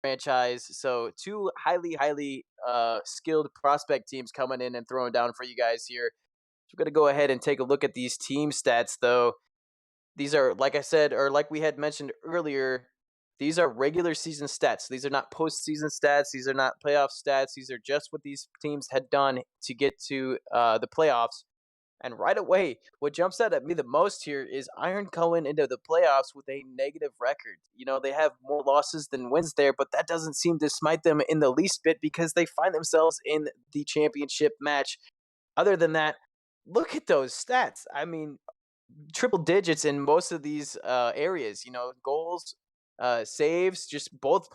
franchise. So two highly skilled prospect teams coming in and throwing down for you guys here. So we're gonna go ahead and take a look at these team stats, though. These are, like I said, or like we had mentioned earlier, these are regular season stats. These are not postseason stats. These are not playoff stats. These are just what these teams had done to get to the playoffs. And right away, what jumps out at me the most here is Iron going into the playoffs with a negative record. You know, they have more losses than wins there, but that doesn't seem to smite them in the least bit because they find themselves in the championship match. Other than that, look at those stats. I mean, triple digits in most of these areas. You know, goals, saves, just both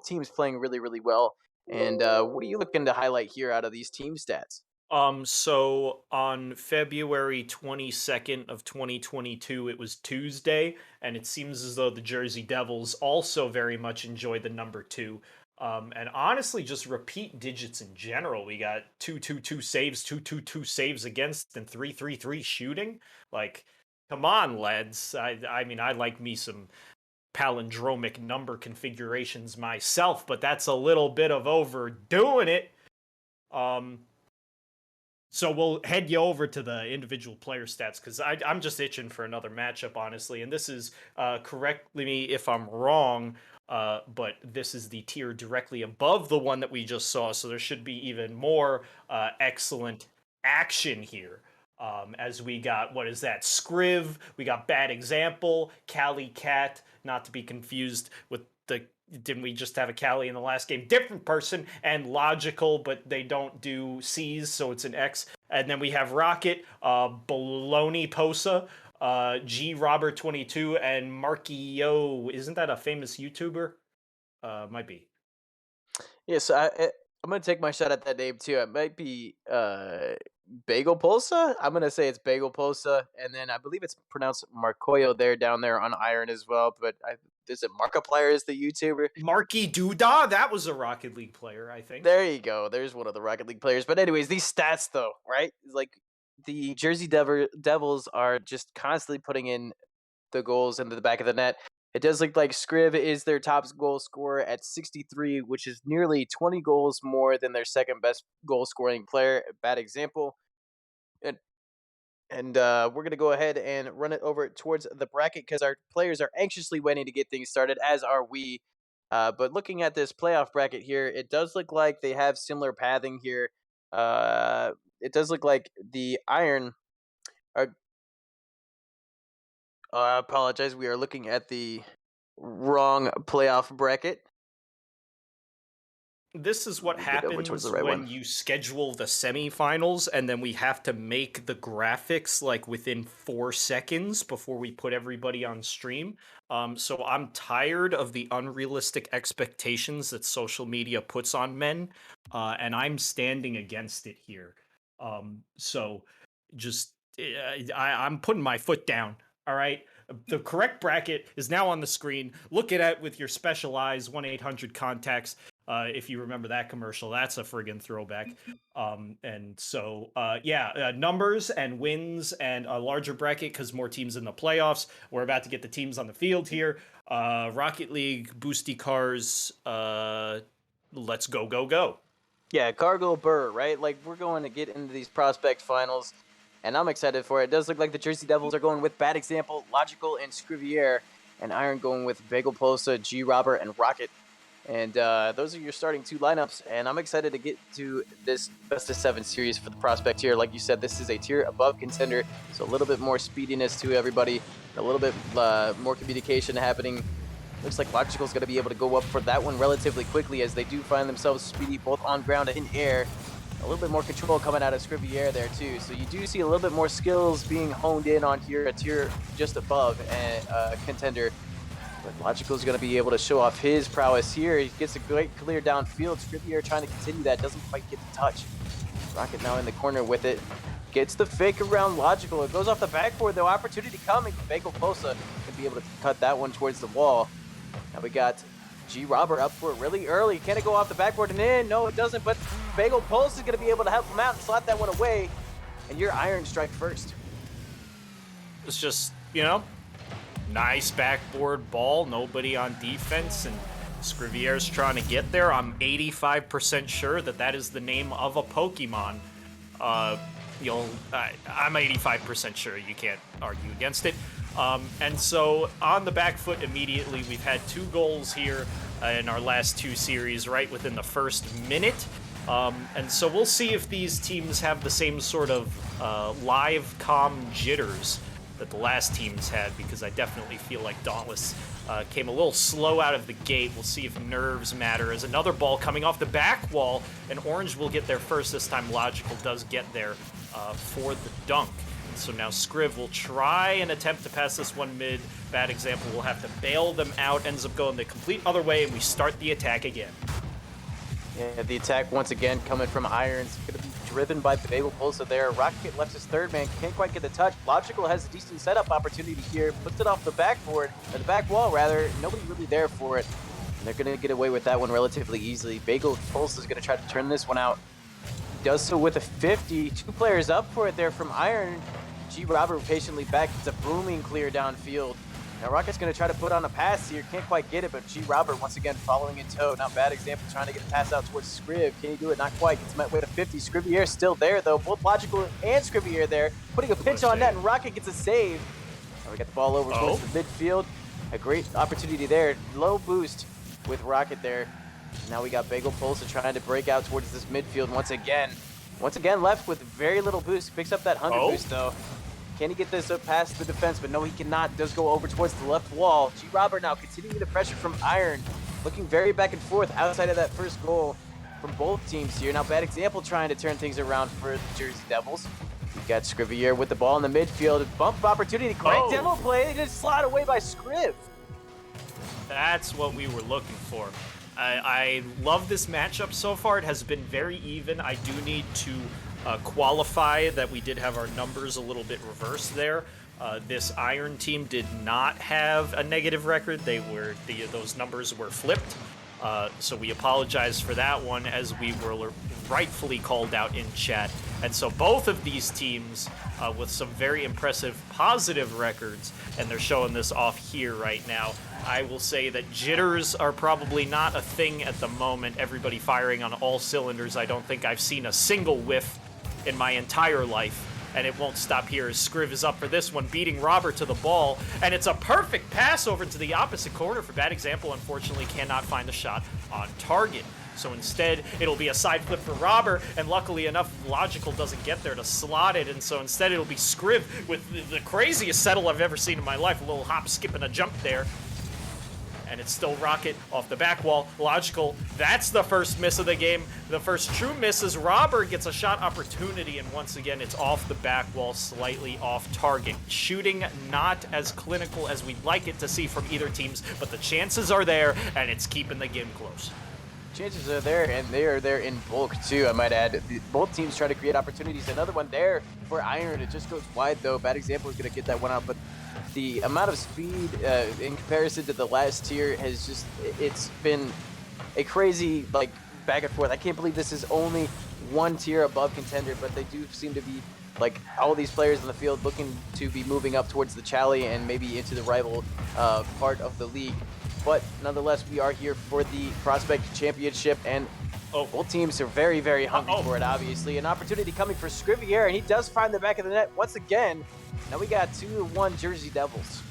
teams playing really well. And what are you looking to highlight here out of these team stats? So on February 22nd of 2022, it was Tuesday, and it seems as though the Jersey Devils also very much enjoy the number two. And honestly, just repeat digits in general. We got 222 saves, 222 saves against, and 333 shooting. Like, come on, lads. I mean, I like me some palindromic number configurations myself, but that's a little bit of overdoing it. Um, so we'll head you over to the individual player stats because I'm just itching for another matchup, honestly. And this is, correct me if I'm wrong, but this is the tier directly above the one that we just saw. So there should be even more excellent action here. As we got, what is that? Scriv, we got Bad Example, Cali Cat, not to be confused with the didn't we just have a Cali in the last game? Different person, and Logical, but they don't do C's, so it's an X. And then we have Rocket, Baloney Posa, G Robert 22, and Markio. Isn't that a famous YouTuber? Might be. Yeah, so I'm gonna take my shot at that name too. It might be Bagel Pulsa. I'm gonna say it's Bagel Pulsa, and then I believe it's pronounced Marcoyo there down there on Iron as well. But is it Markiplier is the YouTuber? Marky Doodah, that was a Rocket League player, I think. There you go. There's one of the Rocket League players. But anyways, these stats though, right? Like the Jersey Devils are just constantly putting in the goals into the back of the net. It does look like Scriv is their top goal scorer at 63, which is nearly 20 goals more than their second best goal scoring player. Bad example. And we're going to go ahead and run it over towards the bracket because our players are anxiously waiting to get things started, as are we. But looking at this playoff bracket here, it does look like they have similar pathing here. It does look like the Iron are. I apologize. We are looking at the wrong playoff bracket. This is what Let me get over towards the happens right when one. you schedule the semifinals and then we have to make the graphics like within 4 seconds before we put everybody on stream. So I'm tired of the unrealistic expectations that social media puts on men, and I'm standing against it here. So just I'm putting my foot down. All right. The correct bracket is now on the screen. Look at it with your special eyes, 1-800 contacts. If you remember that commercial, that's a friggin' throwback. And so, numbers and wins and a larger bracket because more teams in the playoffs. We're about to get the teams on the field here. Rocket League, Boosty Cars, let's go. Yeah, Cargo Burr, right? Like, we're going to get into these prospect finals, and I'm excited for it. It does look like the Jersey Devils are going with Bad Example, Logical, and Scrivier, and Iron going with Bagel Posa, G Robert, and Rocket. And those are your starting two lineups, and I'm excited to get to this best of seven series for the prospect here. Like you said, this is a tier above contender, so a little bit more speediness to everybody, a little bit more communication happening. Looks like Logical is going to be able to go up for that one relatively quickly as they do find themselves speedy both on ground and in air. A little bit more control coming out of Scrivier there too, so you do see a little bit more skills being honed in on here, a tier just above a contender. But Logical is going to be able to show off his prowess here. He gets a great clear downfield. Scrivier trying to continue that, doesn't quite get the touch. Rocket now in the corner with it. Gets the fake around Logical. It goes off the backboard though. Opportunity coming. Bagel Posa can be able to cut that one towards the wall. Now we got G Robert up for it really early. Can it go off the backboard and in? No, it doesn't. But Bagel Posa is going to be able to help him out and slap that one away. And your Iron strike first. It's just, nice backboard ball, nobody on defense, and Scrivier's trying to get there. I'm 85% sure that is the name of a Pokemon. I'm 85% sure. You can't argue against it. And so on the back foot immediately, we've had 2 goals here in our last 2 series right within the first minute. And so we'll see if these teams have the same sort of live comm jitters that the last teams had, because I definitely feel like Dauntless came a little slow out of the gate. We'll see if nerves matter. As another ball coming off the back wall, and Orange will get there first. This time Logical does get there for the dunk. And so now Scriv will try and attempt to pass this one mid. Bad example, will have to bail them out. Ends up going the complete other way, and we start the attack again. Yeah, the attack once again coming from Irons. Going to be driven by Bagel Pulsa there. Rocket left his third man, can't quite get the touch. Logical has a decent setup opportunity here. Puts it off the backboard, or the back wall rather. Nobody really there for it. And they're going to get away with that one relatively easily. Bagel Pulsa is going to try to turn this one out. He does so with a 50. 2 players up for it there from Iron. G. Robert patiently back. It's a booming clear downfield. Now Rocket's going to try to put on a pass here. Can't quite get it, but G. Robert once again following in tow. Not bad example, trying to get a pass out towards Scriv. Can he do it? Not quite. Gets met with a 50. Scrivier still there, though. Both Logical and Scrivier there. Putting a pinch on net, and Rocket gets a save. Now we got the ball over towards the midfield. A great opportunity there. Low boost with Rocket there. Now we got Bagel Pulsa trying to break out towards this midfield once again. Once again left with very little boost. Picks up that 100 boost, though. Can he get this up past the defense? But no, he cannot. Does go over towards the left wall. G. Robert now continuing the pressure from Iron. Looking very back and forth outside of that first goal from both teams here. Now, bad example trying to turn things around for the Jersey Devils. We got Scrivier with the ball in the midfield. Bump opportunity. Great demo play. They just slide away by Scriv. That's what we were looking for. I love this matchup so far. It has been very even. I do need to qualify that we did have our numbers a little bit reversed there. This Iron team did not have a negative record. Those numbers were flipped. So we apologize for that one, as we were rightfully called out in chat. And so both of these teams with some very impressive positive records, and they're showing this off here right now. I will say that jitters are probably not a thing at the moment. Everybody firing on all cylinders. I don't think I've seen a single whiff in my entire life. And it won't stop here as Scriv is up for this one, beating Robert to the ball. And it's a perfect pass over to the opposite corner for Bad Example. Unfortunately, cannot find the shot on target. So instead, it'll be a side flip for Robert, and luckily enough, Logical doesn't get there to slot it, and so instead it'll be Scriv with the craziest settle I've ever seen in my life. A little hop, skip, and a jump there. And it's still Rocket off the back wall. Logical, that's the first miss of the game. The first true miss is Robert gets a shot opportunity, and once again, it's off the back wall, slightly off target. Shooting not as clinical as we'd like it to see from either teams, but the chances are there, and it's keeping the game close. Chances are there, and they are there in bulk, too, I might add. Both teams try to create opportunities. Another one there for Iron. It just goes wide, though. Bad Example is going to get that one out, but the amount of speed in comparison to the last tier has just, it's been a crazy, like, back and forth. I can't believe this is only one tier above Contender, but they do seem to be, like, all these players in the field looking to be moving up towards the Chally and maybe into the rival part of the league. But nonetheless, we are here for the Prospect Championship, and both teams are very, very hungry for it, obviously. An opportunity coming for Scrivier, and he does find the back of the net once again. Now we got 2-1 Jersey Devils.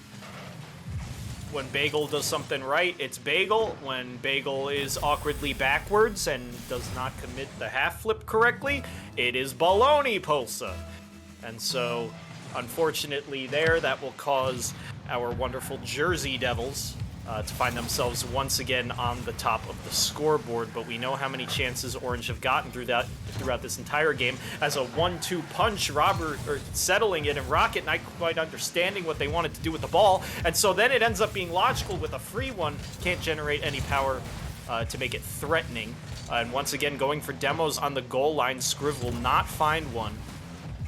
When Bagel does something right, it's Bagel. When Bagel is awkwardly backwards and does not commit the half flip correctly, it is Baloney Pulsa. And so, unfortunately there, that will cause our wonderful Jersey Devils to find themselves once again on the top of the scoreboard, but we know how many chances Orange have gotten throughout this entire game. As a 1-2 punch, Robert settling it, and Rocket not quite understanding what they wanted to do with the ball, and so then it ends up being Logical with a free one. Can't generate any power to make it threatening. And once again, going for demos on the goal line, Scriv will not find one.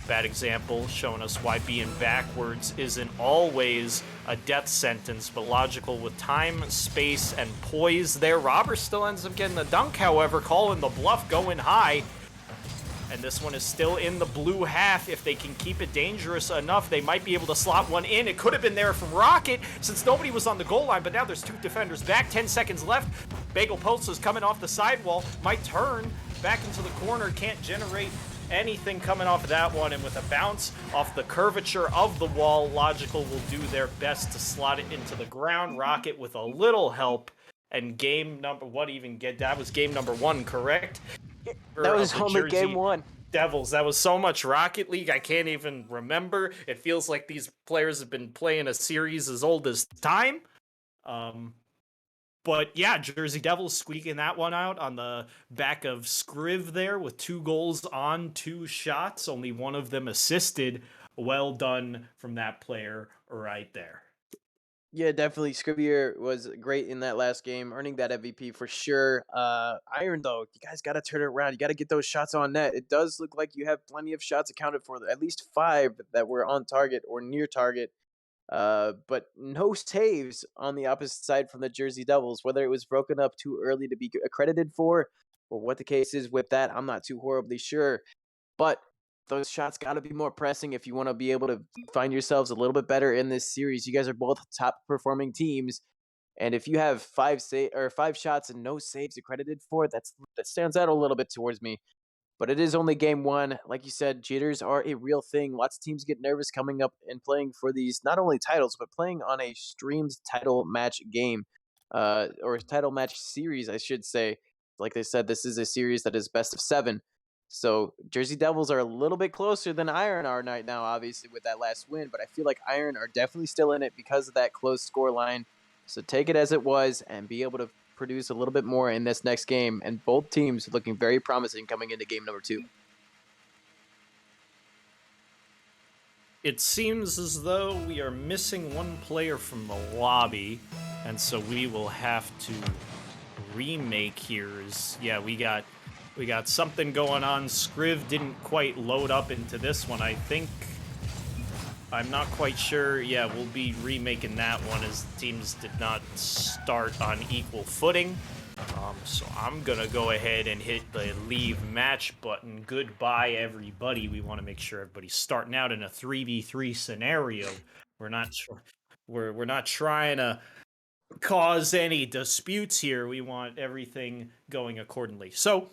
Bad Example, showing us why being backwards isn't always a death sentence, but Logical with time, space, and poise there. Robert still ends up getting the dunk, however, calling the bluff, going high. And this one is still in the blue half. If they can keep it dangerous enough, they might be able to slot one in. It could have been there from Rocket since nobody was on the goal line, but now there's 2 defenders back. 10 seconds left. Bagel Post is coming off the sidewall. Might turn back into the corner. Can't generate anything coming off of that one. And with a bounce off the curvature of the wall, Logical will do their best to slot it into the ground. Rocket with a little help. And game number, that was game number 1, correct? That was only game 1. Devils. That was so much Rocket League, I can't even remember. It feels like these players have been playing a series as old as time. But yeah, Jersey Devils squeaking that one out on the back of Scriv there with 2 goals on 2 shots. Only one of them assisted. Well done from that player right there. Yeah, definitely. Scrivier was great in that last game, earning that MVP for sure. Iron, though, you guys got to turn it around. You got to get those shots on net. It does look like you have plenty of shots accounted for, at least 5 that were on target or near target. But no saves on the opposite side from the Jersey Devils, whether it was broken up too early to be accredited for or what the case is with that, I'm not too horribly sure. But those shots got to be more pressing if you want to be able to find yourselves a little bit better in this series. You guys are both top performing teams, and if you have 5 shots and no saves accredited for it, that stands out a little bit towards me. But it is only game 1. Like you said, jitters are a real thing. Lots of teams get nervous coming up and playing for these not only titles, but playing on a streamed title match game, or title match series, I should say. Like they said, this is a series that is best of 7. So Jersey Devils are a little bit closer than Iron are right now, obviously, with that last win. But I feel like Iron are definitely still in it because of that close score line. So take it as it was and be able to produce a little bit more in this next game. And both teams looking very promising coming into game number 2. It seems as though we are missing one player from the lobby. And so we will have to remake here. Yeah, we got something going on. Scriv didn't quite load up into this one, I think. I'm not quite sure. Yeah, we'll be remaking that one as the teams did not start on equal footing. So I'm going to go ahead and hit the leave match button. Goodbye, everybody. We want to make sure everybody's starting out in a 3v3 scenario. We're not trying to cause any disputes here. We want everything going accordingly. So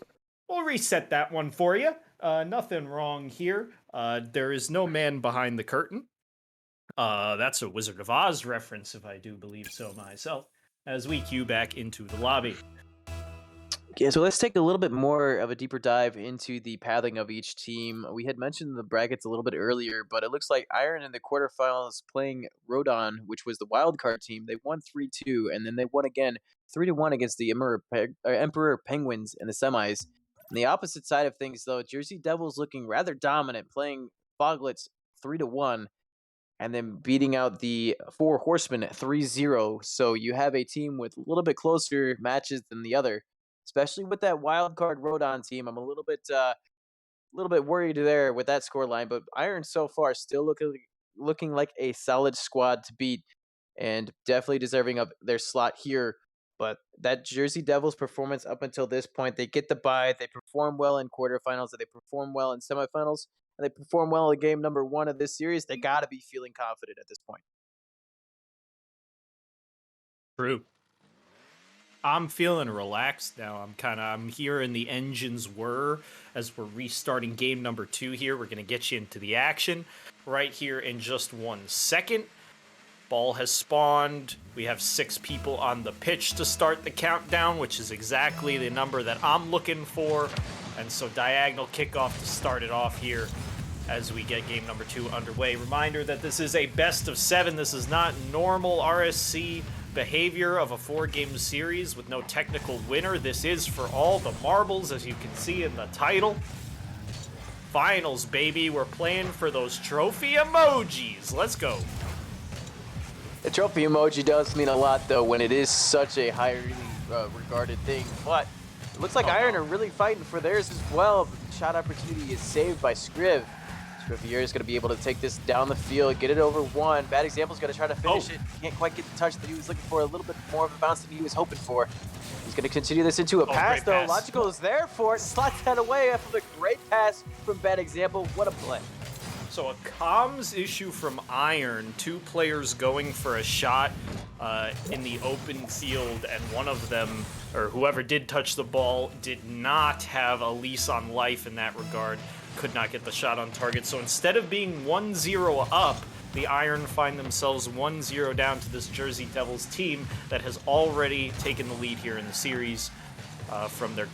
we'll reset that one for you. Nothing wrong here. There is no man behind the curtain. That's a Wizard of Oz reference, if I do believe so myself, as we queue back into the lobby. Okay, so let's take a little bit more of a deeper dive into the pathing of each team. We had mentioned the brackets a little bit earlier, but it looks like Iron in the quarterfinals playing Rodon, which was the wild card team. They won 3-2, and then they won again 3-1 against the Emperor Penguins in the semis. On the opposite side of things, though, Jersey Devils looking rather dominant, playing Foglets 3-1, and then beating out the Four Horsemen 3-0. So you have a team with a little bit closer matches than the other, especially with that wild card Rodon team. I'm a little bit worried there with that scoreline, but Iron so far still looking like a solid squad to beat, and definitely deserving of their slot here. But that Jersey Devils performance up until this point, they get the bye, they perform well in quarterfinals, they perform well in semifinals, and they perform well in game number 1 of this series. They got to be feeling confident at this point. True. I'm feeling relaxed now. I'm hearing the engines whir as we're restarting game number 2 here. We're going to get you into the action right here in just 1 second. Ball has spawned. We have 6 people on the pitch to start the countdown, which is exactly the number that I'm looking for. And so diagonal kickoff to start it off here as we get game number 2 underway. Reminder that this is a best of 7. This is not normal RSC behavior of a 4-game series with no technical winner. This is for all the marbles, as you can see in the title. Finals, baby. We're playing for those trophy emojis. Let's go. The trophy emoji does mean a lot, though, when it is such a highly regarded thing. But it looks like Iron are really fighting for theirs as well. The shot opportunity is saved by Scriv. Scrivier is going to be able to take this down the field, get it over one. Bad Example is going to try to finish it. Can't quite get the touch that he was looking for. A little bit more of a bounce than he was hoping for. He's going to continue this into a pass, though. Pass. Logical is there for it. Slots that away after the great pass from Bad Example. What a play. So a comms issue from Iron, 2 players going for a shot in the open field, and one of them, or whoever did touch the ball, did not have a lease on life in that regard, could not get the shot on target. So instead of being 1-0 up, the Iron find themselves 1-0 down to this Jersey Devils team that has already taken the lead here in the series from their,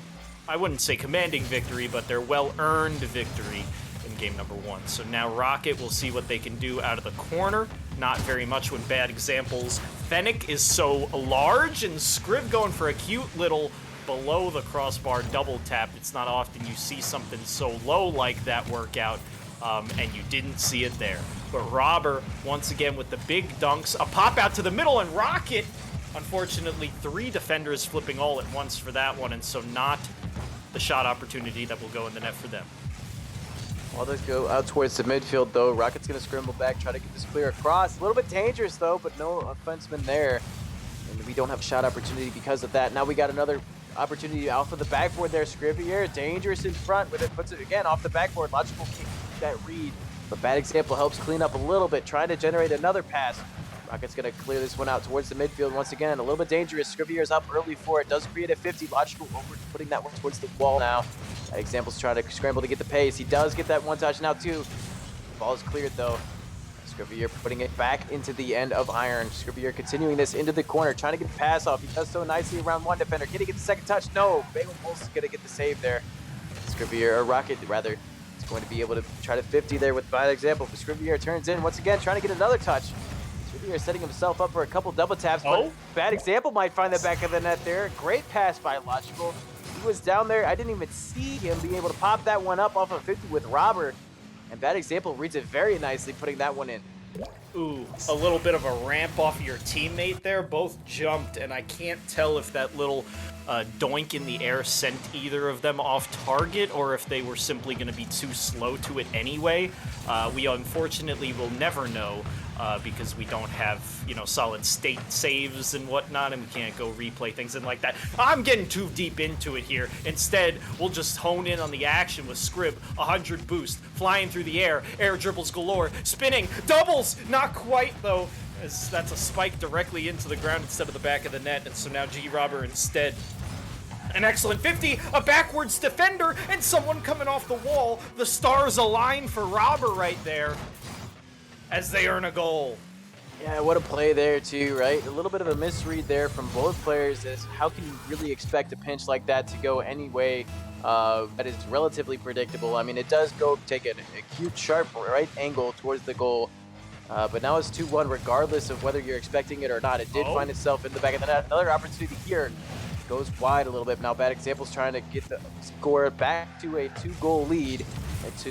I wouldn't say commanding victory, but their well-earned victory in game number 1. So now Rocket will see what they can do out of the corner. Not very much when Bad Examples. Fennec is so large, and Scriv going for a cute little below the crossbar double tap. It's not often you see something so low like that work out, and you didn't see it there. But Robber, once again with the big dunks, a pop out to the middle, and Rocket, unfortunately, 3 defenders flipping all at once for that one, and so not the shot opportunity that will go in the net for them. While they go out towards the midfield, though, Rocket's going to scramble back, try to get this clear across. A little bit dangerous, though, but no offenseman there. And we don't have a shot opportunity because of that. Now we got another opportunity off of the backboard there. Scrivier, dangerous in front, but it puts it again off the backboard. Logical can't keep that read, but Bad Example helps clean up a little bit, trying to generate another pass. Rocket's going to clear this one out towards the midfield once again. A little bit dangerous. Scrivier's up early for it. Does create a 50. Logical over putting that one towards the wall now. Example's trying to scramble to get the pace. He does get that one touch now, too. Ball is cleared, though. Scrivier putting it back into the end of Iron. Scrivier continuing this into the corner, trying to get the pass off. He does so nicely around one defender. Can he get the second touch? No. Bagel Pulse is going to get the save there. Scrivier, or Rocket, rather, is going to be able to try to 50 there with Bad Example. But Scrivier turns in once again, trying to get another touch. Scrivier setting himself up for a couple double taps, but Bad Example might find the back of the net there. Great pass by Logical. He was down there. I didn't even see him being able to pop that one up off of 50 with Robert. And Bad Example reads it very nicely, putting that one in. Ooh, a little bit of a ramp off of your teammate there. Both jumped, and I can't tell if that little doink in the air sent either of them off target or if they were simply going to be too slow to it anyway. We unfortunately will never know because we don't have, solid state saves and whatnot, and we can't go replay things and like that. I'm getting too deep into it here. Instead, we'll just hone in on the action with Scrib. 100 boost, flying through the air dribbles galore, spinning, doubles, not quite though, as that's a spike directly into the ground instead of the back of the net, and so now G-Robber instead. An excellent 50, a backwards defender, and someone coming off the wall. The stars align for Robber right there as they earn a goal. Yeah, what a play there too, right? A little bit of a misread there from both players. As how can you really expect a pinch like that to go any way that is relatively predictable? I mean, it does go take an acute, sharp right angle towards the goal, but now it's 2-1 regardless of whether you're expecting it or not. It did find itself in the back of the net. Another opportunity here. Goes wide a little bit. Now Bad Example's trying to get the score back to a 2-goal lead.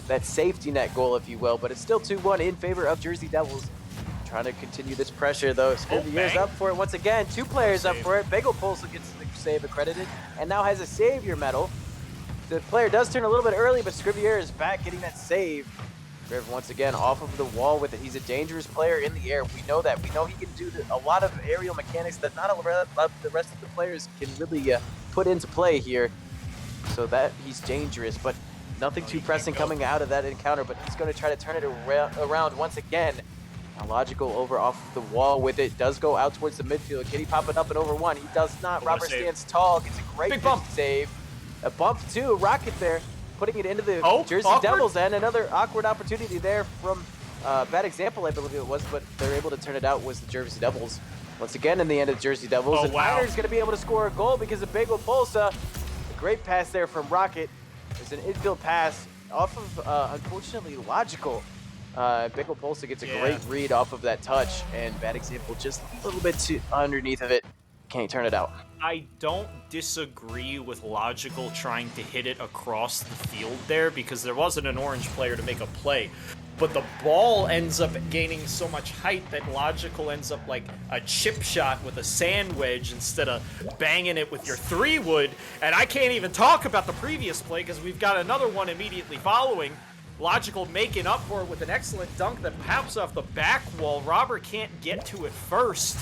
That safety net goal, if you will, but it's still 2-1 in favor of Jersey Devils. Trying to continue this pressure, though. Scrivier's up for it once again. 2 players up for it. Bagel Pulse gets the save accredited and now has a Savior medal. The player does turn a little bit early, but Scrivier is back getting that save. Scriv once again off of the wall with it. He's a dangerous player in the air. We know that. We know he can do a lot of aerial mechanics that not the rest of the players can really put into play here. So that he's dangerous, but nothing too pressing coming out of that encounter, but he's going to try to turn it around once again. Now Logical over off the wall with it. Does go out towards the midfield. Can he pop it up and over one? He does not. Robert stands tall. Gets a great bump save. A bump too. Rocket there. Putting it into the Jersey Devils, and another awkward opportunity there from Bad Example, I believe it was, but they're able to turn it out was the Jersey Devils. Once again in the end of Jersey Devils, and Iron's going to be able to score a goal because of Bagel Pulsa. A great pass there from Rocket. There's an infield pass off of, unfortunately, Logical. Bagel Pulsa gets a great read off of that touch, and Bad Example just a little bit too underneath of it. Can't turn it out. I don't disagree with Logical trying to hit it across the field there because there wasn't an orange player to make a play. But the ball ends up gaining so much height that Logical ends up like a chip shot with a sand wedge instead of banging it with your 3-wood. And I can't even talk about the previous play because we've got another one immediately following. Logical making up for it with an excellent dunk that pops off the back wall. Robert can't get to it first,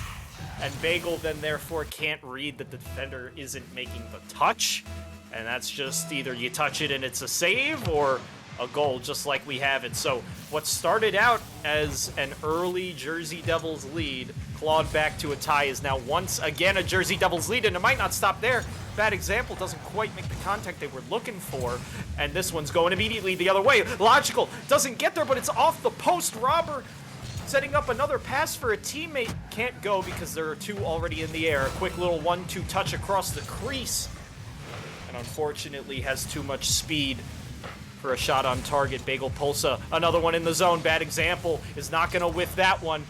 and Bagel then therefore can't read that the defender isn't making the touch, and that's just either you touch it and it's a save or a goal, just like we have it. So what started out as an early Jersey Devils lead clawed back to a tie is now once again a Jersey Devils lead, and it might not stop there. Bad example, doesn't quite make the contact they were looking for, and this one's going immediately the other way. Logical doesn't get there, but it's off the post. Robert setting up another pass for a teammate, can't go because there are two already in the air. A quick little 1-2 touch across the crease, and unfortunately has too much speed for a shot on target. Bagel Pulsa, another one in the zone. Bad example is not going to whiff that one.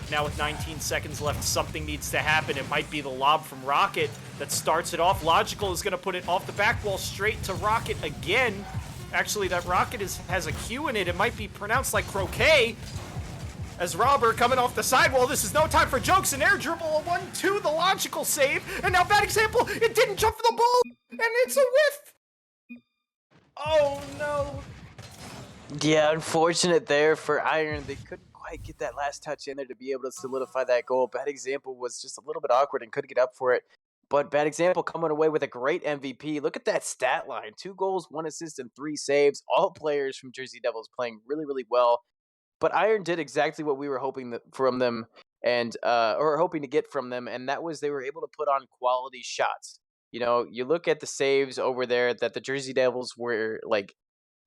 Now with 19 seconds left, something needs to happen. It might be the lob from Rocket that starts it off. Logical is going to put it off the back wall straight to Rocket again. Actually, that Rocket has a Q in it. It might be pronounced like croquet. As Robert coming off the sidewall, this is no time for jokes. An air dribble, a 1-2, the Logical save. And now bad example, it didn't jump for the ball, and it's a whiff. Oh no. Yeah, unfortunate there for Iron. They couldn't quite get that last touch in there to be able to solidify that goal. Bad example was just a little bit awkward and couldn't get up for it. But bad example coming away with a great MVP. Look at that stat line. 2 goals, 1 assist, and 3 saves. All players from Jersey Devils playing really, really well. But Iron did exactly what we were hoping from them and or hoping to get from them, and that was they were able to put on quality shots. You know, you look at the saves over there that the Jersey Devils were like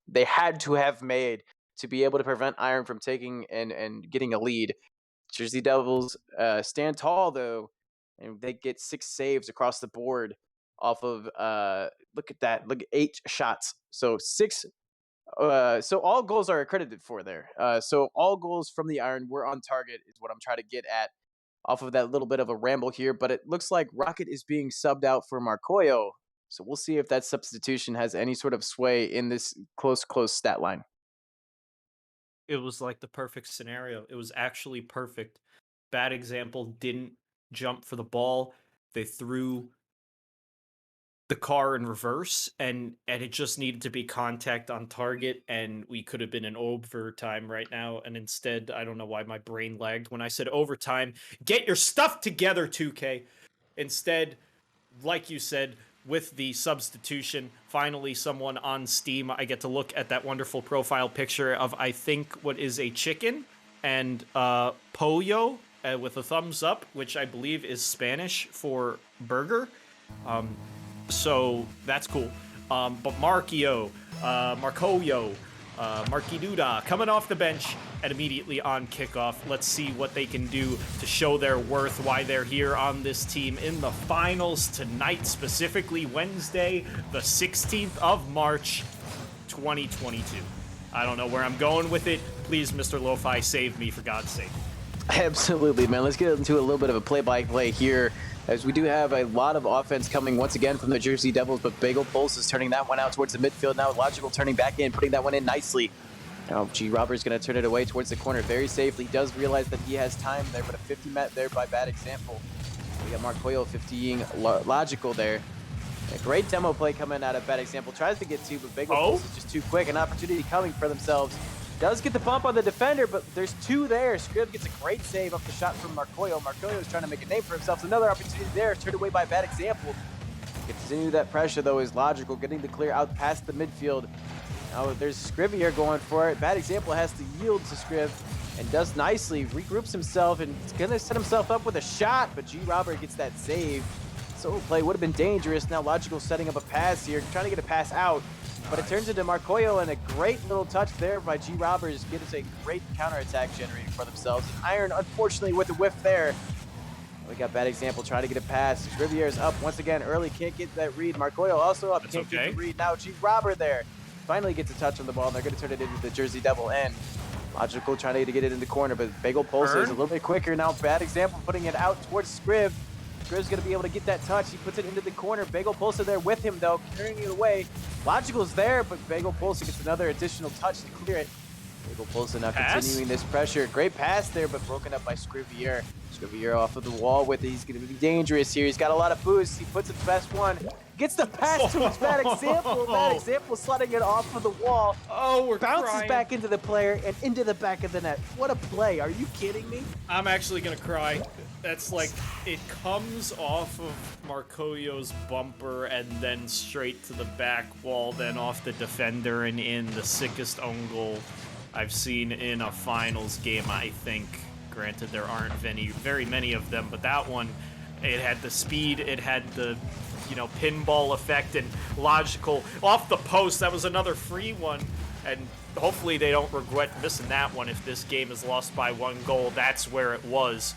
they had to have made to be able to prevent Iron from taking and getting a lead. Jersey Devils stand tall though, and they get 6 saves across the board off of look at that, look at 8 shots. So 6 so all goals are accredited for there. So all goals from the Iron were on target is what I'm trying to get at off of that little bit of a ramble here. But it looks like Rocket is being subbed out for Marcoyo. So we'll see if that substitution has any sort of sway in this close stat line. It was like the perfect scenario. It was actually perfect. Bad example, didn't jump for the ball. They threw the car in reverse, and it just needed to be contact on target, and we could have been in overtime right now. And instead, I don't know why my brain lagged when I said overtime. Get your stuff together, 2K. Instead, like you said, with the substitution, finally someone on Steam, I get to look at that wonderful profile picture of, I think, what is a chicken and pollo with a thumbs up, which I believe is Spanish for burger. So that's cool. But Marcoyo, Marquiduda coming off the bench and immediately on kickoff. Let's see what they can do to show their worth, why they're here on this team in the finals tonight, specifically Wednesday, the 16th of March, 2022. I don't know where I'm going with it. Please, Mr. Lo-Fi, save me for God's sake. Absolutely, man. Let's get into a little bit of a play-by-play here, as we do have a lot of offense coming once again from the Jersey Devils, but Bagel Pulse is turning that one out towards the midfield. Now Logical turning back in, putting that one in nicely. Now G. Robert's going to turn it away towards the corner very safely. He does realize that he has time there, but a 50 met there by bad example. We got Marcoyo 50ing Logical there. A great demo play coming out of bad example. Tries to get 2, but Bagel Pulse is just too quick. An opportunity coming for themselves. Does get the bump on the defender, but there's 2 there. Scribb gets a great save off the shot from Marcoyo. Marcoyo is trying to make a name for himself. Another opportunity there, turned away by bad example. Continue that pressure though is Logical, getting the clear out past the midfield. Now there's Scribb here going for it. Bad example has to yield to Scribb and does nicely, regroups himself and is gonna set himself up with a shot, but G. Robert gets that save. Solo play would have been dangerous. Now Logical setting up a pass here, trying to get a pass out. But it turns into Marcoyo, and a great little touch there by G. Roberts gives us a great counterattack generating for themselves. And Iron, unfortunately, with a whiff there. We got bad example trying to get a pass. Rivier's up once again early, can't get that read. Marcoyo also up, can't get the read. Now G. Robert there finally gets a touch on the ball, and they're going to turn it into the Jersey Devil end. Logical trying to get it in the corner, but Bagel Pulse is a little bit quicker now. Bad example putting it out towards Scribb. Scribb's going to be able to get that touch. He puts it into the corner. Bagel Pulse there with him, though, carrying it away. Logical's there, but Bagel Pulse gets another additional touch to clear it. Bagel Pulsa now Pass? continuing this pressure. Great pass there, but broken up by Scrivier. Scrivier off of the wall with it. He's going to be dangerous here. He's got a lot of boost. He puts it past one. Gets the pass to his bad example. Bad example sliding it off of the wall. Oh, we're Bounces crying. back into the player and into the back of the net. What a play. Are you kidding me? I'm actually gonna cry. That's like, it comes off of Markoyo's bumper and then straight to the back wall, then off the defender and in. The sickest own goal I've seen in a finals game, I think. Granted, there aren't very many of them, but that one, it had the speed, it had the, pinball effect, and logical. Off the post, that was another free one, and hopefully they don't regret missing that one. If this game is lost by 1 goal, that's where it was,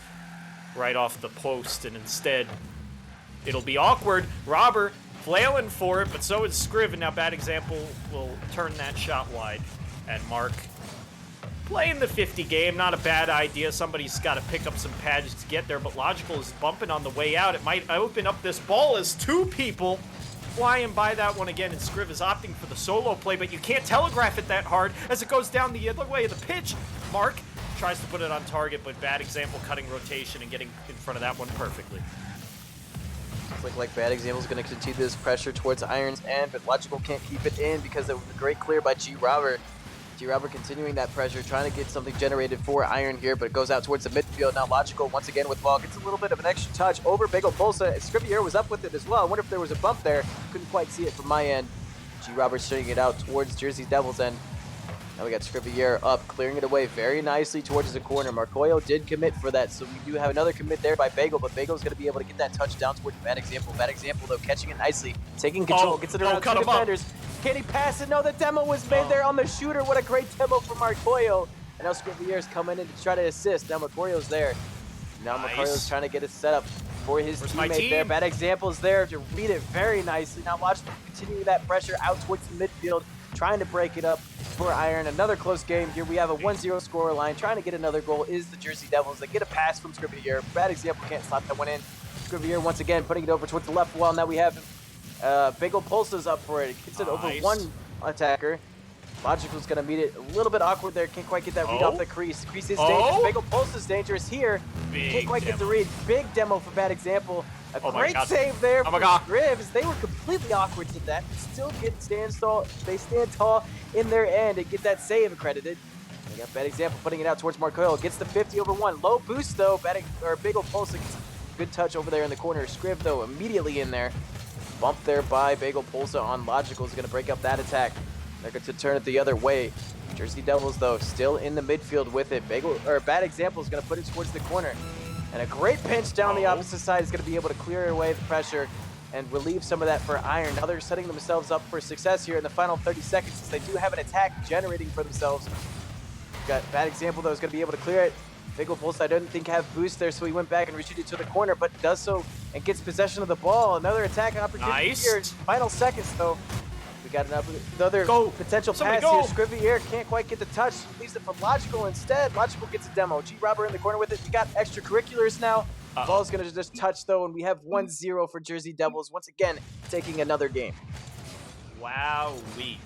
right off the post, and instead, it'll be awkward. Robber flailing for it, but so is Scriv, and now bad example will turn that shot wide. And Mark playing the 50 game, not a bad idea. Somebody's got to pick up some pads to get there, but Logical is bumping on the way out. It might open up this ball as 2 people flying by that one again, and Scriv is opting for the solo play, but you can't telegraph it that hard as it goes down the other way of the pitch. Mark tries to put it on target, but bad example cutting rotation and getting in front of that one perfectly. Looks like bad example is going to continue this pressure towards Iron's end, but Logical can't keep it in because of a great clear by G. Robert. G. Robert continuing that pressure, trying to get something generated for Iron here, but it goes out towards the midfield. Now Logical once again with the ball, gets a little bit of an extra touch over Bagel Pulsa. Scrivier was up with it as well. I wonder if there was a bump there. Couldn't quite see it from my end. G. Robert shooting it out towards Jersey Devils end. Now we got Scrivier up, clearing it away very nicely towards the corner. Markoyo did commit for that, so we do have another commit there by Bagel, but Bagel's going to be able to get that touch down towards bad example. Bad example, though, catching it nicely, taking control, gets it around 2 defenders. Can he pass it? No, the demo was made there on the shooter. What a great demo from Markoyo. And now Scrivier's coming in to try to assist. Now Markoyo's there. Now Markoyo's trying to get it set up for his teammate there. Bad example's there to read it very nicely. Now watch them continue that pressure out towards the midfield, trying to break it up for Iron. Another close game here. We have a 1-0 score line. Trying to get another goal is the Jersey Devils. They get a pass from Scrivier. Bad example can't stop that one in. Scrivier once again putting it over towards the left wall. Now we have Bagel Pulsa's up for it. Gets it over one attacker. Logical's going to meet it. A little bit awkward there. Can't quite get that read off the crease. Crease is dangerous. Bagel Pulsa's dangerous here. Can't quite get the read. Big demo for bad example. A great save there from Scrivs. They were completely awkward to that. Still get they stand tall in their end and get that save accredited. We got bad example putting it out towards Markoyo. Gets the 50 over 1. Low boost though. Bagel Pulsa gets a good touch over there in the corner. Scriv though immediately in there. Bump there by Bagel Pulsa on Logical is going to break up that attack. They're going to turn it the other way. Jersey Devils though still in the midfield with it. Bad example is going to put it towards the corner. And a great pinch down the opposite side is going to be able to clear away the pressure and relieve some of that for Iron. Now they're setting themselves up for success here in the final 30 seconds since they do have an attack generating for themselves. Got bad example though is going to be able to clear it. Bagel Pulsa I didn't think have boost there, so he went back and retreated it to the corner, but does so and gets possession of the ball. Another attack opportunity here. Final seconds though. We got another potential pass here. Scrivier can't quite get the touch. Leaves it for Logical instead. Logical gets a demo. G. Robert in the corner with it. We got extracurriculars now. Ball's going to just touch though, and we have 1-0 for Jersey Devils. Once again, taking another game. Wowee.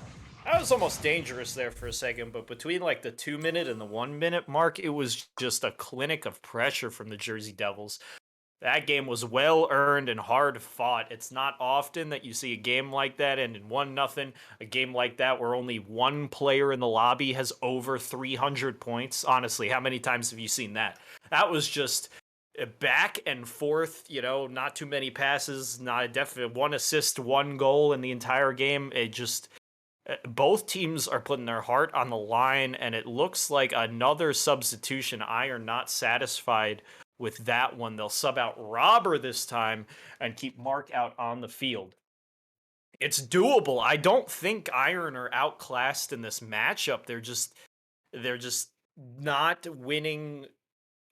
That was almost dangerous there for a second, but between like the 2-minute and the 1-minute mark, it was just a clinic of pressure from the Jersey Devils. That game was well earned and hard fought. It's not often that you see a game like that end in 1-0. A game like that where only one player in the lobby has over 300 points. Honestly, how many times have you seen that? That was just back and forth, not too many passes, not a definite 1 assist, 1 goal in the entire game. It just, both teams are putting their heart on the line, and it looks like another substitution. Iron not satisfied with that one. They'll sub out Robber this time and keep Mark out on the field. It's doable. I don't think Iron are outclassed in this matchup. They're just not winning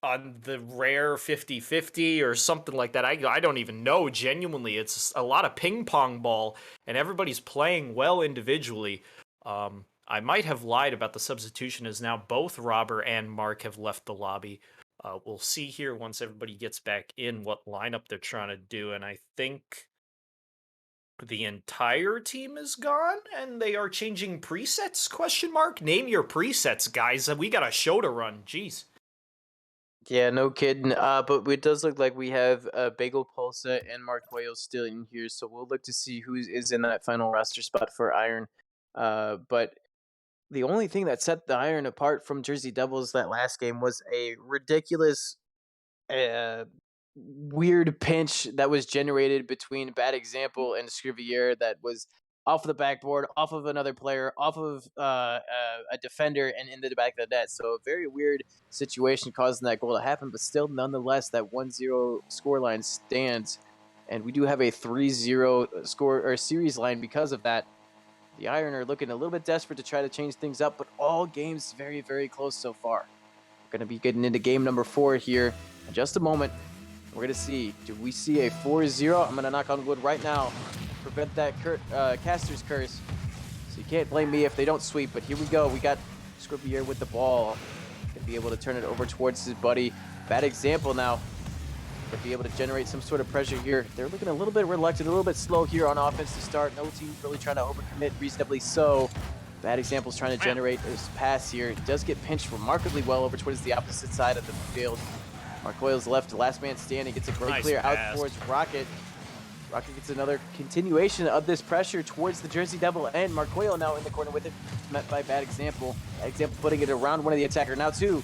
on the rare 50-50 or something like that. I don't even know. Genuinely, it's a lot of ping pong ball, and everybody's playing well individually. I might have lied about the substitution, as now both Robber and Mark have left the lobby. We'll see here once everybody gets back in what lineup they're trying to do, and I think The entire team is gone, and they are changing presets? Question mark. Name your presets, guys. We got a show to run. Jeez. Yeah, no kidding. But it does look like we have Bagel Pulsa and Mark Hoyle still in here, so we'll look to see who is in that final roster spot for Iron. But the only thing that set the Iron apart from Jersey Devils that last game was a ridiculous uh, weird pinch that was generated between Bad Example and Scrivier that was off the backboard, off of another player, off of a defender, and into the back of the net. So a very weird situation causing that goal to happen, but still, nonetheless, that 1-0 scoreline stands. And we do have a 3-0 score or series line because of that. The Iron are looking a little bit desperate to try to change things up, but all games very, very close so far. We're going to be getting into game number 4 here in just a moment. We're going to see, do we see a 4-0? I'm going to knock on wood right now. Prevent that caster's curse. So you can't blame me if they don't sweep, but here we go. We got Scrivier with the ball. Going to be able to turn it over towards his buddy. Bad Example now. To be able to generate some sort of pressure here. They're looking a little bit reluctant, a little bit slow here on offense to start. No team's really trying to overcommit, reasonably so. Bad Example's trying to generate this pass here. It does get pinched remarkably well over towards the opposite side of the field. Mark Hoyle's left, last man standing, gets a great clear out towards Rocket. Rocket gets another continuation of this pressure towards the Jersey Devil, and Mark Hoyle now in the corner with it, met by Bad Example. Bad Example putting it around one of the attacker. Now two,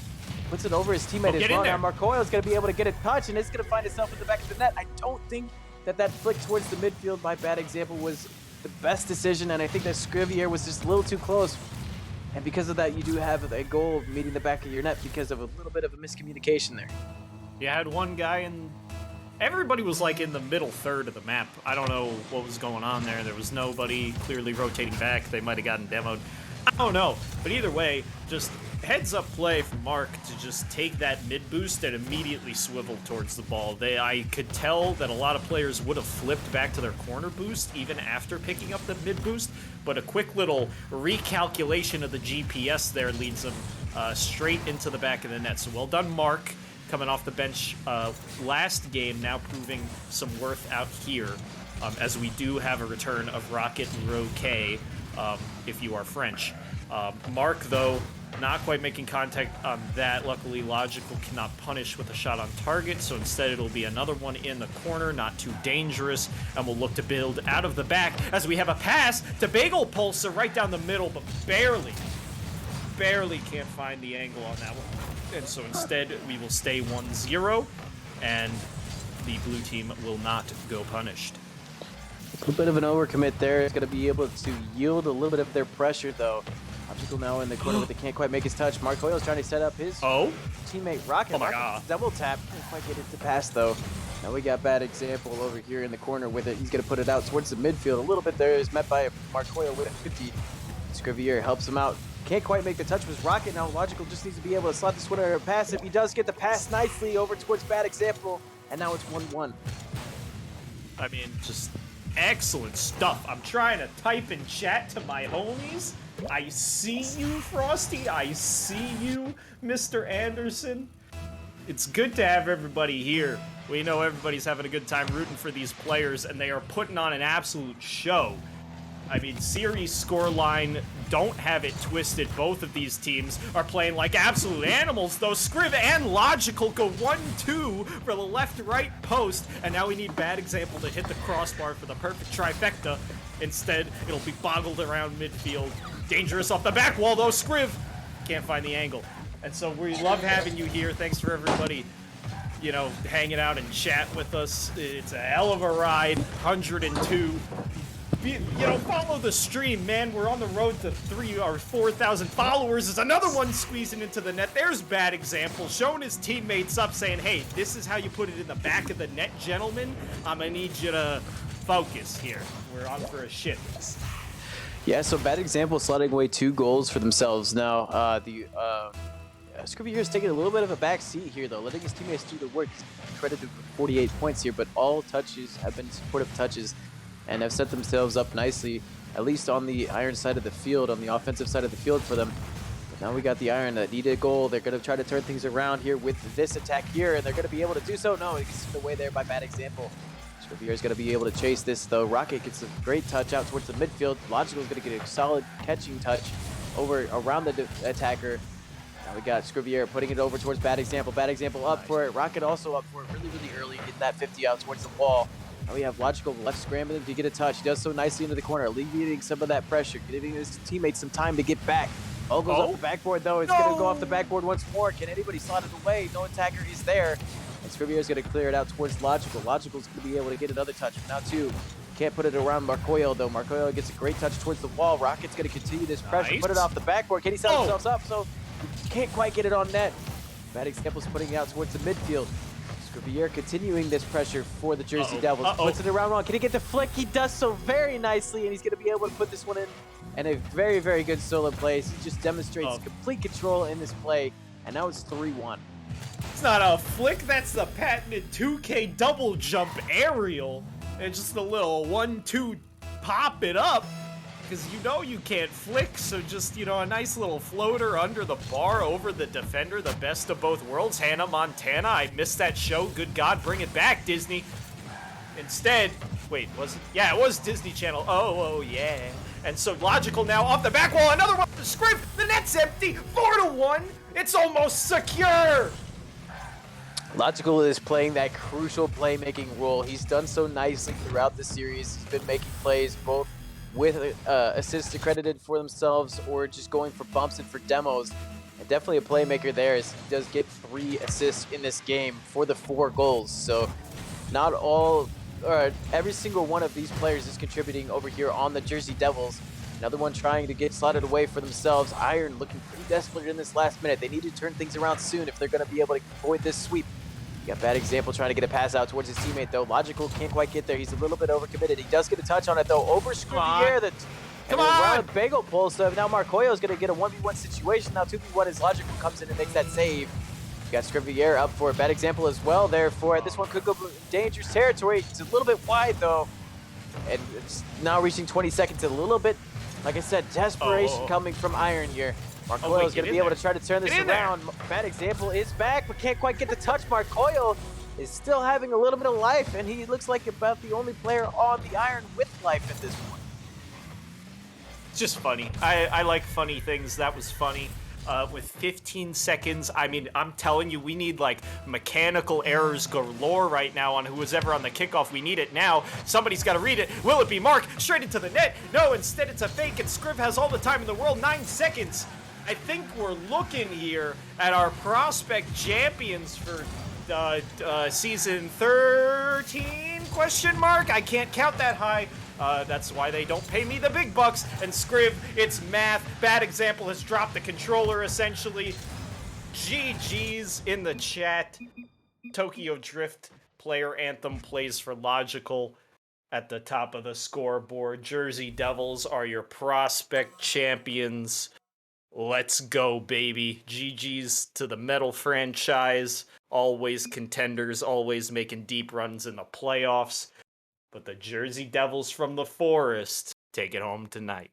puts it over his teammate as well. Now Mark Hoyle is going to be able to get a touch, and it's going to find itself in the back of the net. I don't think that flick towards the midfield by Bad Example was the best decision, and I think that Scrivier was just a little too close. And because of that, you do have a goal meeting the back of your net because of a little bit of a miscommunication there. You had one guy and everybody was like in the middle third of the map. I don't know what was going on there. There was nobody clearly rotating back. They might have gotten demoed. I don't know. But either way, just heads up play from Mark to just take that mid boost and immediately swivel towards the ball. I could tell that a lot of players would have flipped back to their corner boost even after picking up the mid boost, but a quick little recalculation of the GPS there leads them straight into the back of the net. So well done, Mark, coming off the bench last game, now proving some worth out here, as we do have a return of Rocket and Roquet, if you are French. Mark, though, not quite making contact on that. Luckily, Logical cannot punish with a shot on target, so instead it'll be another one in the corner, not too dangerous, and we'll look to build out of the back as we have a pass to Bagel Pulsar right down the middle, but barely can't find the angle on that one. And so instead, we will stay 1-0, and the blue team will not go punished. A little bit of an overcommit there. It's going to be able to yield a little bit of their pressure, though. Logical now in the corner, but they can't quite make his touch. Mark Hoyle's trying to set up his teammate Rocket. Oh my God. Double tap. Can't quite get it to pass, though. Now we got Bad Example over here in the corner with it. He's going to put it out towards the midfield. A little bit there is met by Mark Hoyle with a 50. Scrivier helps him out. Can't quite make the touch with Rocket. Now Logical just needs to be able to slot this one or pass it. He does get the pass nicely over towards Bad Example, and now it's 1-1. I mean, just excellent stuff. I'm trying to type in chat to my homies. I see you, Frosty. I see you, Mr. Anderson. It's good to have everybody here. We know everybody's having a good time rooting for these players, and they are putting on an absolute show. I mean, series scoreline, don't have it twisted. Both of these teams are playing like absolute animals, though. Scriv and Logical go 1-2 for the left-right post, and now we need Bad Example to hit the crossbar for the perfect trifecta. Instead, it'll be boggled around midfield. Dangerous off the back wall, though. Scriv can't find the angle. And so we love having you here. Thanks for everybody, hanging out and chat with us. It's a hell of a ride. 102. Follow the stream, man. We're on the road to 3,000 or 4,000 followers. There's another one squeezing into the net. There's Bad Example, showing his teammates up, saying, hey, this is how you put it in the back of the net, gentlemen. I'm going to need you to focus here. We're on for a shit. Yeah, so Bad Example slotting away 2 goals for themselves. Now, Scrivier is taking a little bit of a back seat here, though, letting his teammates do the work. He's credited with 48 points here, but all touches have been supportive touches and have set themselves up nicely, at least on the Iron side of the field, on the offensive side of the field for them. But now we got the Iron that needed a goal. They're going to try to turn things around here with this attack here, and they're going to be able to do so. No, it gets away there by Bad Example. Scrivier's going to be able to chase this, though. Rocket gets a great touch out towards the midfield. Logical's going to get a solid catching touch over around the attacker. Now we got Scrivier putting it over towards Bad Example. Bad Example up for it. Rocket also up for it really, really early, getting that 50 out towards the wall. Now we have Logical left scrambling to get a touch. He does so nicely into the corner, alleviating some of that pressure, giving his teammates some time to get back. Goes up the backboard, though. It's going to go off the backboard once more. Can anybody slot it away? No attacker is there. And Scrivier's going to clear it out towards Logical. Logical's going to be able to get another touch. Now, two. Can't put it around Marcoyo, though. Marcoyo gets a great touch towards the wall. Rocket's going to continue this pressure, put it off the backboard. Can he set himself up? So can't quite get it on net. Bad Example's putting it out towards the midfield. Scrivier continuing this pressure for the Jersey Devils. Puts it around wrong. Can he get the flick? He does so very nicely, and he's going to be able to put this one in. And a very, very good solo plays. He just demonstrates complete control in this play. And now it's 3-1. It's not a flick, that's the patented 2K double jump aerial. And just a little 1-2 pop it up. Because you know you can't flick, so just, you know, a nice little floater under the bar over the defender, the best of both worlds. Hannah Montana, I missed that show. Good God, bring it back, Disney. Instead, wait, was it? Yeah, it was Disney Channel. Oh, yeah. And so Logical now off the back wall, another one to Scriv. The net's empty, 4-1. It's almost secure. Logical is playing that crucial playmaking role. He's done so nicely throughout the series. He's been making plays both with assists accredited for themselves or just going for bumps and for demos. And definitely a playmaker there, as he does get 3 assists in this game for the 4 goals. So not all, every single one of these players is contributing over here on the Jersey Devils. Another one trying to get slotted away for themselves. Iron looking pretty desperate in this last minute. They need to turn things around soon if they're going to be able to avoid this sweep. You got Bad Example trying to get a pass out towards his teammate, though. Logical can't quite get there. He's a little bit overcommitted. He does get a touch on it, though. Over Scrivier. Come on! Around Bagel pull. So now Marcoyo is going to get a 1v1 situation. Now 2v1 as Logical comes in and makes that save. You got Scrivier up for a Bad Example as well there for it. This one could go dangerous territory. It's a little bit wide, though. And it's now reaching 20 seconds. A little bit, like I said, desperation coming from Iron here. Marcoyo is going to be able to try to turn this around. Bad Example is back, but can't quite get the touch. Marcoyo is still having a little bit of life, and he looks like about the only player on the Iron with life at this point. It's just funny. I like funny things. That was funny. With 15 seconds, I mean, I'm telling you, we need like mechanical errors galore right now on who was ever on the kickoff. We need it now. Somebody's got to read it. Will it be Mark? Straight into the net. No, instead it's a fake, and Scriv has all the time in the world. 9 seconds. I think we're looking here at our prospect champions for season 13, question mark? I can't count that high. That's why they don't pay me the big bucks. And Scriv, it's math. Bad Example has dropped the controller, essentially. GG's in the chat. Tokyo Drift player anthem plays for Logical at the top of the scoreboard. Jersey Devils are your prospect champions. Let's go, baby. GG's to the Metal franchise. Always contenders, always making deep runs in the playoffs. But the Jersey Devils from the Forest take it home tonight.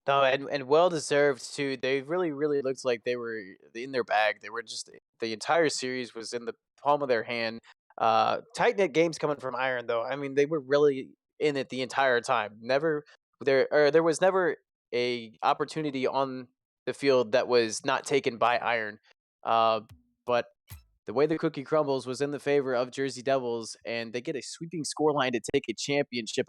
No, and well-deserved, too. They really, really looked like they were in their bag. They were just, the entire series was in the palm of their hand. Tight-knit games coming from Iron, though. I mean, they were really in it the entire time. There was never a opportunity on the field that was not taken by Iron. But the way the cookie crumbles was in the favor of Jersey Devils, and they get a sweeping scoreline to take a championship